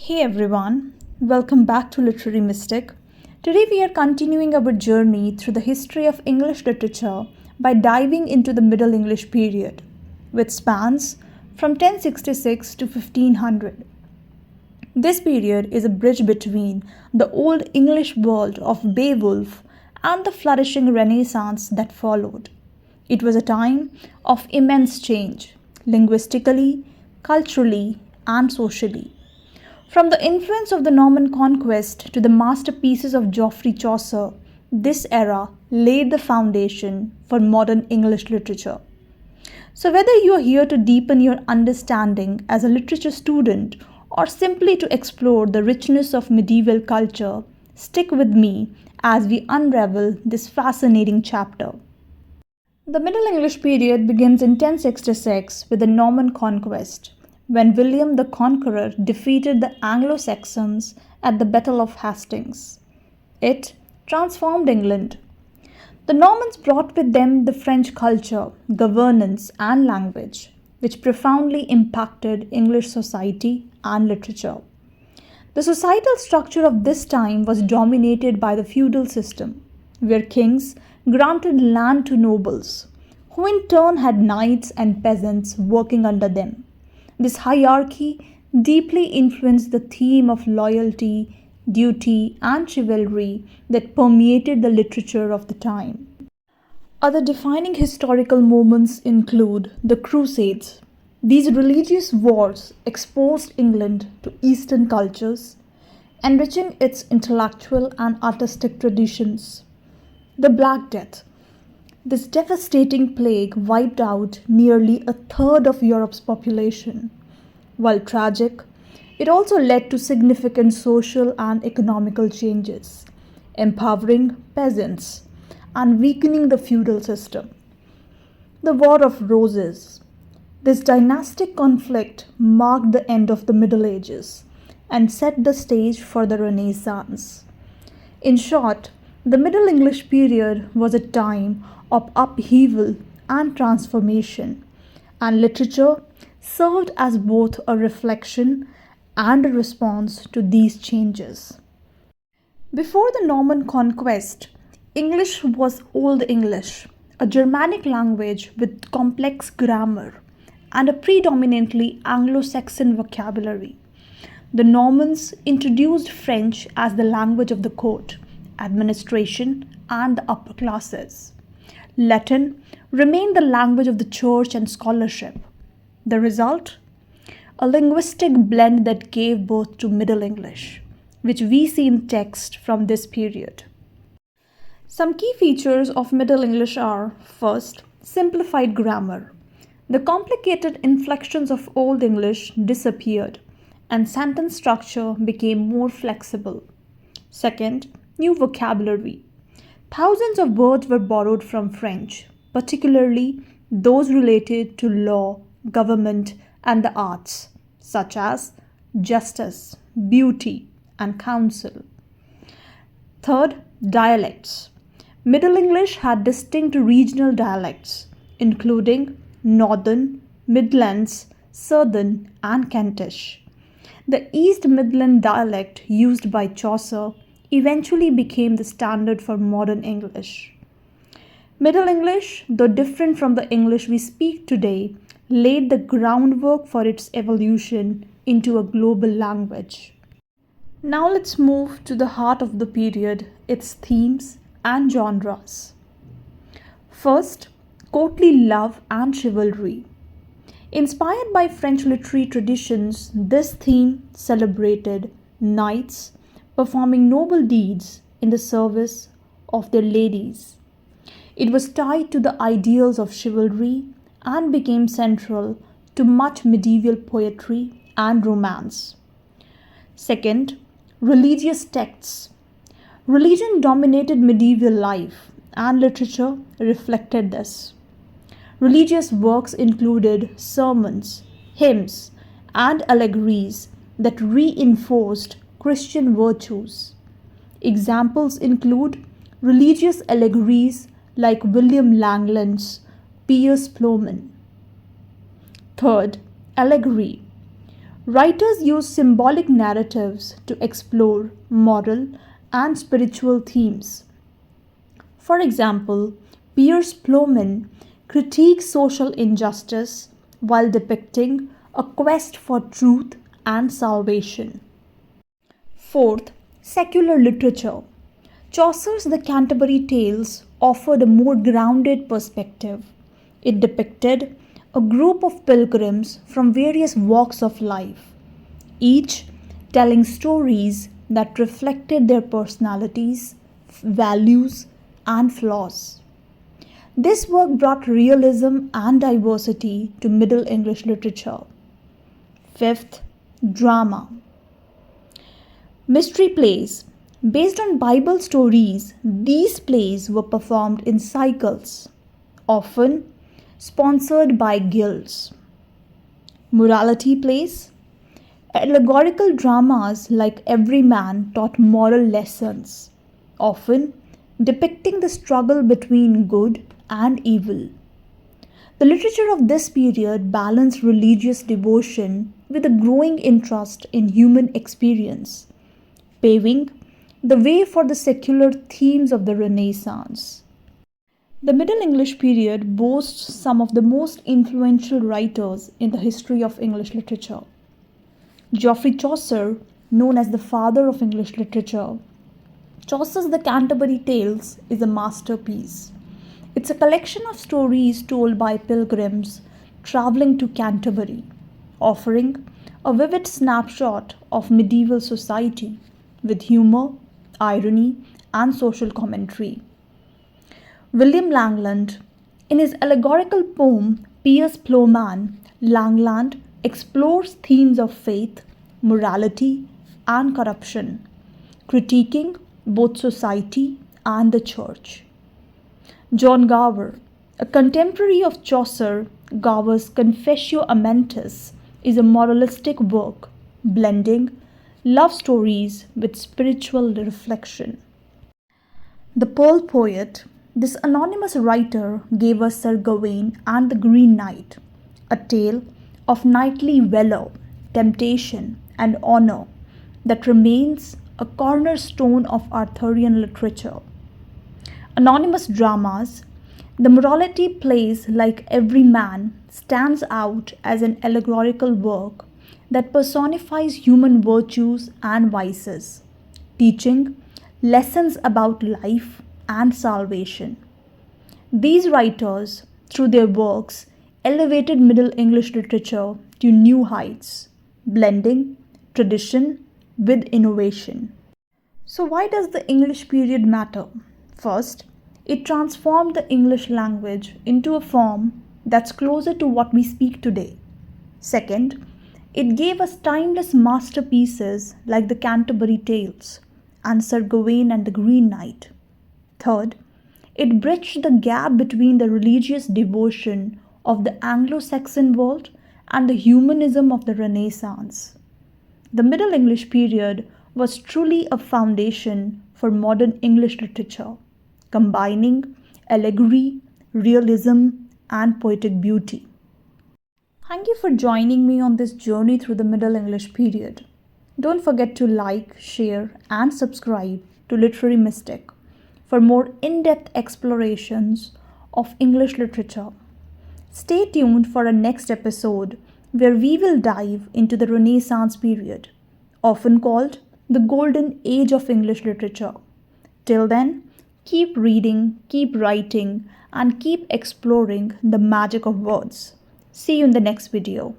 Hey everyone, welcome back to Literary Mystic. Today we are continuing our journey through the history of English literature by diving into the Middle English period, which spans from 1066 to 1500. This period is a bridge between the Old English world of Beowulf and the flourishing Renaissance that followed. It was a time of immense change, linguistically, culturally, and socially. From the influence of the Norman conquest to the masterpieces of Geoffrey Chaucer, this era laid the foundation for modern English literature. So, whether you are here to deepen your understanding as a literature student or simply to explore the richness of medieval culture, stick with me as we unravel this fascinating chapter. The Middle English period begins in 1066 with the Norman conquest, when William the Conqueror defeated the Anglo-Saxons at the Battle of Hastings. It transformed England. The Normans brought with them the French culture, governance, and language, which profoundly impacted English society and literature. The societal structure of this time was dominated by the feudal system, where kings granted land to nobles, who in turn had knights and peasants working under them. This hierarchy deeply influenced the theme of loyalty, duty, and chivalry that permeated the literature of the time. Other defining historical moments include the Crusades. These religious wars exposed England to Eastern cultures, enriching its intellectual and artistic traditions. The Black Death. This devastating plague wiped out nearly a third of Europe's population. While tragic, it also led to significant social and economical changes, empowering peasants and weakening the feudal system. The War of Roses. This dynastic conflict marked the end of the Middle Ages and set the stage for the Renaissance. In short, the Middle English period was a time of upheaval and transformation, and literature served as both a reflection and a response to these changes. Before the Norman conquest, English was Old English, a Germanic language with complex grammar and a predominantly Anglo Saxon vocabulary. The Normans introduced French as the language of the court, administration, and the upper classes. Latin remained the language of the church and scholarship. The result? A linguistic blend that gave birth to Middle English, which we see in text from this period. Some key features of Middle English are: first, simplified grammar. The complicated inflections of Old English disappeared, and sentence structure became more flexible. Second, new vocabulary. Thousands of words were borrowed from French, particularly those related to law, government, and the arts, such as justice, beauty, and counsel. Third, dialects. Middle English had distinct regional dialects, including Northern, Midlands, Southern, and Kentish. The East Midland dialect used by Chaucer eventually became the standard for modern English. Middle English, though different from the English we speak today, laid the groundwork for its evolution into a global language. Now let's move to the heart of the period, its themes and genres. First, courtly love and chivalry. Inspired by French literary traditions, this theme celebrated knights performing noble deeds in the service of their ladies. It was tied to the ideals of chivalry and became central to much medieval poetry and romance. Second, religious texts. Religion dominated medieval life, and literature reflected this. Religious works included sermons, hymns, and allegories that reinforced Christian virtues. Examples include religious allegories like William Langland's Piers Plowman. Third, allegory. Writers used symbolic narratives to explore moral and spiritual themes. For example, Piers Plowman critiques social injustice while depicting a quest for truth and salvation. Fourth, secular literature. Chaucer's The Canterbury Tales offered a more grounded perspective. It depicted a group of pilgrims from various walks of life, each telling stories that reflected their personalities, values, and flaws. This work brought realism and diversity to Middle English literature. Fifth, drama. Mystery plays. Based on Bible stories, these plays were performed in cycles, often sponsored by guilds. Morality plays. Allegorical dramas like Every Man taught moral lessons, often depicting the struggle between good and evil. The literature of this period balanced religious devotion with a growing interest in human experience, paving the way for the secular themes of the Renaissance. The Middle English period boasts some of the most influential writers in the history of English literature. Geoffrey Chaucer, known as the father of English literature, Chaucer's The Canterbury Tales is a masterpiece. It's a collection of stories told by pilgrims traveling to Canterbury, offering a vivid snapshot of medieval society with humor, irony, and social commentary. William Langland, in his allegorical poem Piers Plowman, Langland explores themes of faith, morality, and corruption, critiquing both society and the church. John Gower, a contemporary of Chaucer, Gower's Confessio Amentis is a moralistic work blending love stories with spiritual reflection. The Pearl Poet, this anonymous writer gave us Sir Gawain and the Green Knight, a tale of knightly valor, temptation, and honor that remains a cornerstone of Arthurian literature. Anonymous dramas, the morality plays like Every Man stands out as an allegorical work that personifies human virtues and vices, teaching lessons about life and salvation. These writers, through their works, elevated Middle English literature to new heights, blending tradition with innovation. So, why does the English period matter? First, it transformed the English language into a form that's closer to what we speak today. Second, it gave us timeless masterpieces like the Canterbury Tales and Sir Gawain and the Green Knight. Third, it bridged the gap between the religious devotion of the Anglo-Saxon world and the humanism of the Renaissance. The Middle English period was truly a foundation for modern English literature, combining allegory, realism, and poetic beauty. Thank you for joining me on this journey through the Middle English period. Don't forget to like, share, and subscribe to Literary Mystic for more in-depth explorations of English literature. Stay tuned for our next episode where we will dive into the Renaissance period, often called the Golden Age of English literature. Till then, keep reading, keep writing, and keep exploring the magic of words. See you in the next video.